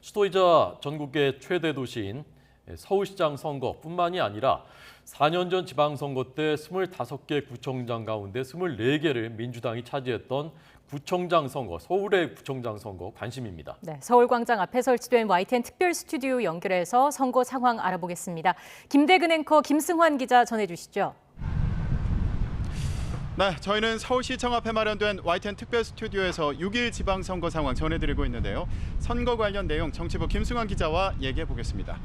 수도이자 전국의 최대 도시인 서울시장 선거뿐만이 아니라 4년 전 지방선거 때 25개 구청장 가운데 24개를 민주당이 차지했던 구청장 선거, 서울의 구청장 선거 관심입니다. 네, 서울광장 앞에 설치된 YTN 특별 스튜디오 연결해서 선거 상황 알아보겠습니다. 김대근 앵커, 김승환 기자 전해주시죠. 네, 저희는 서울시청 앞에 마련된 YTN 특별 스튜디오에서 6일 지방선거 상황 전해드리고 있는데요. 선거 관련 내용 정치부 김승환 기자와 얘기해 보겠습니다.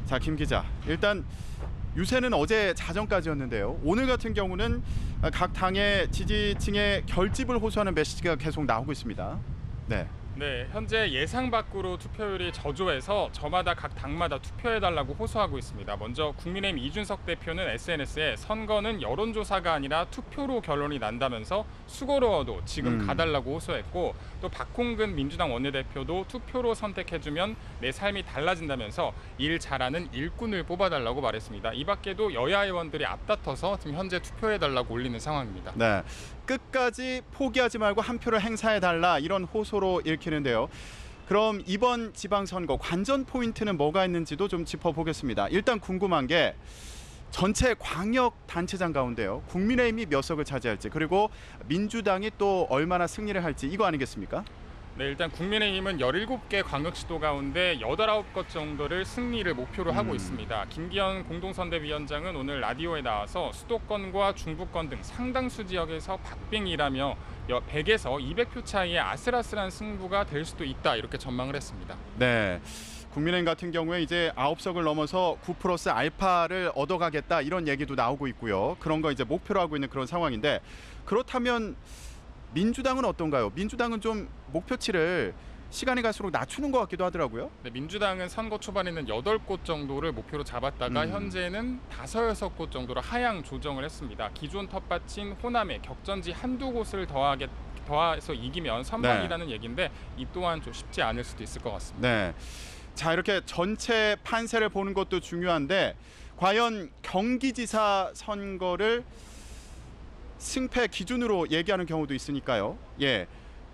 자, 김 기자, 일단 유세는 어제 자정까지였는데요. 오늘 같은 경우는 각 당의 지지층의 결집을 호소하는 메시지가 계속 나오고 있습니다. 네, 현재 예상 밖으로 투표율이 저조해서 저마다 각 당마다 투표해달라고 호소하고 있습니다. 먼저 국민의힘 이준석 대표는 SNS에 선거는 여론조사가 아니라 투표로 결론이 난다면서 수고로워도 지금 가달라고 호소했고, 또 박홍근 민주당 원내대표도 투표로 선택해주면 내 삶이 달라진다면서 일 잘하는 일꾼을 뽑아달라고 말했습니다. 이 밖에도 여야 의원들이 앞다퉈서 지금 현재 투표해달라고 올리는 상황입니다. 네, 끝까지 포기하지 말고 한 표를 행사해달라, 이런 호소로 읽히는데요. 그럼 이번 지방선거 관전 포인트는 뭐가 있는지도 좀 짚어보겠습니다. 일단 궁금한 게 전체 광역단체장 가운데요, 국민의힘이 몇 석을 차지할지, 그리고 민주당이 또 얼마나 승리를 할지, 이거 아니겠습니까? 네, 일단 국민의힘은 17개 광역시도 가운데 8, 9곳 정도를 승리를 목표로 하고 있습니다. 김기현 공동선대위원장은 오늘 라디오에 나와서 수도권과 중부권 등 상당수 지역에서 박빙이라며 100에서 200표 차이의 아슬아슬한 승부가 될 수도 있다, 이렇게 전망을 했습니다. 네, 국민의힘 같은 경우에 이제 9석을 넘어서 9 플러스 알파를 얻어가겠다, 이런 얘기도 나오고 있고요. 그런 거 이제 목표로 하고 있는 그런 상황인데, 그렇다면 민주당은 어떤가요? 민주당은 좀 목표치를 시간이 갈수록 낮추는 것 같기도 하더라고요. 네, 민주당은 선거 초반에는 8곳 정도를 목표로 잡았다가 현재는 5, 6곳 정도로 하향 조정을 했습니다. 기존 텃밭인 호남에 격전지 한두 곳을 더해서 이기면 선방이라는 얘기인데, 이 또한 좀 쉽지 않을 수도 있을 것 같습니다. 네, 자, 이렇게 전체 판세를 보는 것도 중요한데, 과연 경기지사 선거를 승패 기준으로 얘기하는 경우도 있으니까요. 예,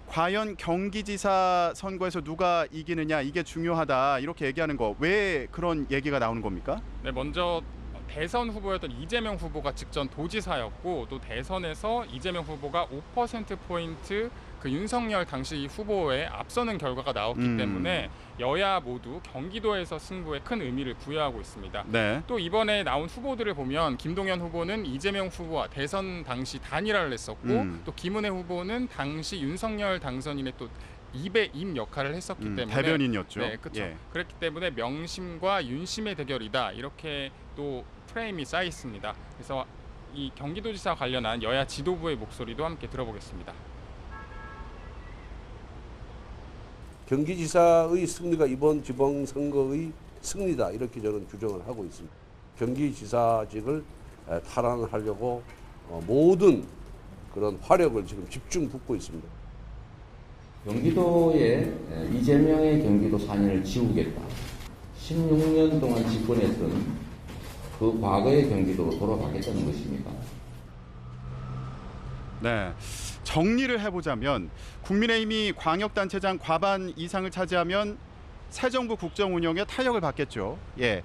과연 경기지사 선거에서 누가 이기느냐, 이게 중요하다, 이렇게 얘기하는 거, 왜 그런 얘기가 나오는 겁니까? 네, 먼저 대선 후보였던 이재명 후보가 직전 도지사였고, 또 대선에서 이재명 후보가 5%포인트 그 윤석열 당시 후보에 앞서는 결과가 나왔기 때문에 여야 모두 경기도에서 승부에 큰 의미를 부여하고 있습니다. 네. 또 이번에 나온 후보들을 보면 김동연 후보는 이재명 후보와 대선 당시 단일화를 했었고, 또 김은혜 후보는 당시 윤석열 당선인의 또 입의 입 역할을 했었기 때문에 대변인이었죠. 네, 그렇죠. 예. 그렇기 때문에 명심과 윤심의 대결이다, 이렇게 또 프레임이 쌓여 있습니다. 그래서 이 경기도지사 관련한 여야 지도부의 목소리도 함께 들어보겠습니다. 경기지사의 승리가 이번 지방선거의 승리다, 이렇게 저는 규정을 하고 있습니다. 경기지사직을 탈환하려고 모든 그런 화력을 지금 집중 붓고 있습니다. 경기도에 이재명의 경기도 산인을 지우겠다. 16년 동안 집권했던 그 과거의 경기도로 돌아가겠다는 것입니다. 네, 정리를 해보자면 국민의힘이 광역단체장 과반 이상을 차지하면 새 정부 국정 운영에 탄력을 받겠죠. 예,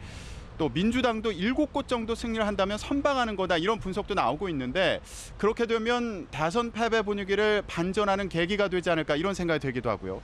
또 민주당도 7곳 정도 승리를 한다면 선방하는 거다, 이런 분석도 나오고 있는데, 그렇게 되면 대선 패배 분위기를 반전하는 계기가 되지 않을까, 이런 생각이 들기도 하고요.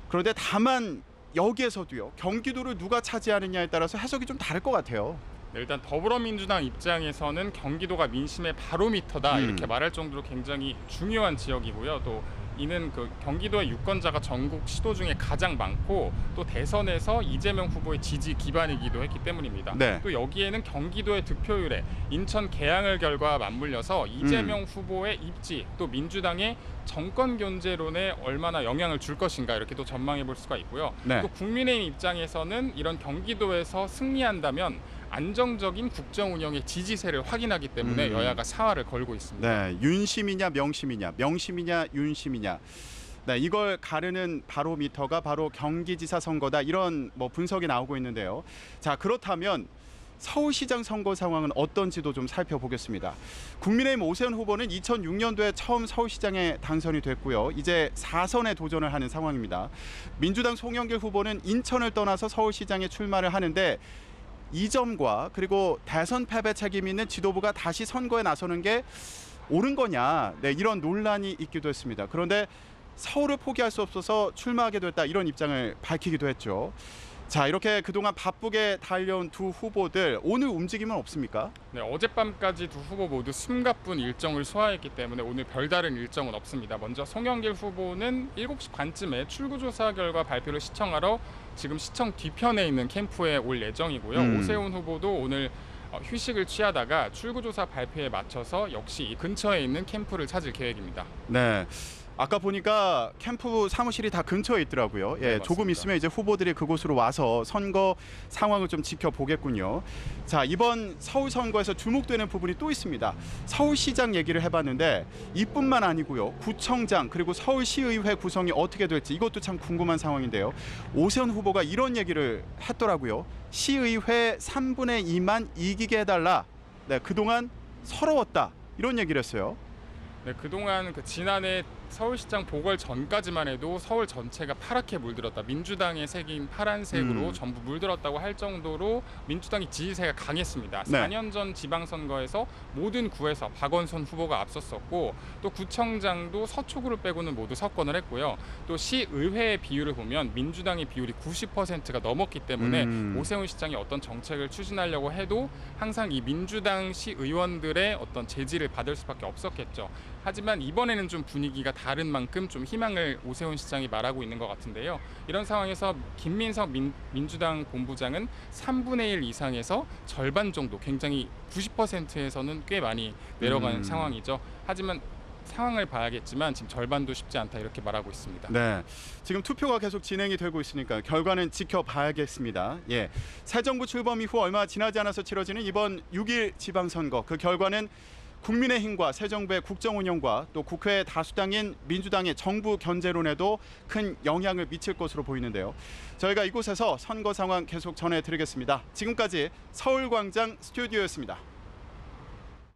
그런데 다만 여기에서도요, 경기도를 누가 차지하느냐에 따라서 해석이 좀 다를 것 같아요. 네, 일단 더불어민주당 입장에서는 경기도가 민심의 바로미터다, 이렇게 말할 정도로 굉장히 중요한 지역이고요. 또 이는 그 경기도의 유권자가 전국 시도 중에 가장 많고, 또 대선에서 이재명 후보의 지지 기반이기도 했기 때문입니다. 네. 또 여기에는 경기도의 득표율에 인천 계양을 결과와 맞물려서 이재명 후보의 입지, 또 민주당의 정권 견제론에 얼마나 영향을 줄 것인가, 이렇게 또 전망해 볼 수가 있고요. 네. 또 국민의힘 입장에서는 이런 경기도에서 승리한다면 안정적인 국정 운영의 지지세를 확인하기 때문에 여야가 사활을 걸고 있습니다. 네, 윤심이냐 명심이냐, 명심이냐 윤심이냐, 네, 이걸 가르는 바로미터가 바로 경기지사 선거다, 이런 분석이 나오고 있는데요. 자, 그렇다면 서울시장 선거 상황은 어떤지도 좀 살펴보겠습니다. 국민의힘 오세훈 후보는 2006년도에 처음 서울시장에 당선이 됐고요. 이제 4선에 도전을 하는 상황입니다. 민주당 송영길 후보는 인천을 떠나서 서울시장에 출마를 하는데 이 점과 그리고 대선 패배 책임 있는 지도부가 다시 선거에 나서는 게 옳은 거냐, 네, 이런 논란이 있기도 했습니다. 그런데 서울을 포기할 수 없어서 출마하게 됐다, 이런 입장을 밝히기도 했죠. 자, 이렇게 그동안 바쁘게 달려온 두 후보들, 오늘 움직임은 없습니까? 네, 어젯밤까지 두 후보 모두 숨가쁜 일정을 소화했기 때문에 오늘 별다른 일정은 없습니다. 먼저 송영길 후보는 7시 반쯤에 출구조사 결과 발표를 시청하러 지금 시청 뒤편에 있는 캠프에 올 예정이고요. 오세훈 후보도 오늘 휴식을 취하다가 출구조사 발표에 맞춰서 역시 이 근처에 있는 캠프를 찾을 계획입니다. 네. 아까 보니까 캠프 사무실이 다 근처에 있더라고요. 예, 네, 조금 있으면 이제 후보들이 그곳으로 와서 선거 상황을 좀 지켜보겠군요. 자, 이번 서울 선거에서 주목되는 부분이 또 있습니다. 서울시장 얘기를 해봤는데 이뿐만 아니고요. 구청장 그리고 서울시의회 구성이 어떻게 될지 이것도 참 궁금한 상황인데요. 오세훈 후보가 이런 얘기를 했더라고요. 시의회 3분의 2만 이기게 해달라. 네, 그동안 서러웠다. 이런 얘기를 했어요. 네, 그동안 지난해 서울시장 보궐 전까지만 해도 서울 전체가 파랗게 물들었다. 민주당의 색인 파란색으로 전부 물들었다고 할 정도로 민주당이 지지세가 강했습니다. 네. 4년 전 지방선거에서 모든 구에서 박원순 후보가 앞섰었고 또 구청장도 서초구를 빼고는 모두 석권을 했고요. 또 시의회의 비율을 보면 민주당의 비율이 90%가 넘었기 때문에 오세훈 시장이 어떤 정책을 추진하려고 해도 항상 이 민주당 시의원들의 어떤 제지를 받을 수밖에 없었겠죠. 하지만 이번에는 좀 분위기가 다른 만큼 좀 희망을 오세훈 시장이 말하고 있는 것 같은데요. 이런 상황에서 김민석 민주당 본부장은 3분의 1 이상에서 절반 정도, 굉장히 90%에서는 꽤 많이 내려간 상황이죠. 하지만 상황을 봐야겠지만 지금 절반도 쉽지 않다, 이렇게 말하고 있습니다. 네, 지금 투표가 계속 진행이 되고 있으니까 결과는 지켜봐야겠습니다. 예, 새 정부 출범 이후 얼마 지나지 않아서 치러지는 이번 6.1 지방선거, 그 결과는 국민의힘과 새 정부의 국정 운영과 또 국회 다수당인 민주당의 정부 견제론에도 큰 영향을 미칠 것으로 보이는데요. 저희가 이곳에서 선거 상황 계속 전해드리겠습니다. 지금까지 서울광장 스튜디오였습니다.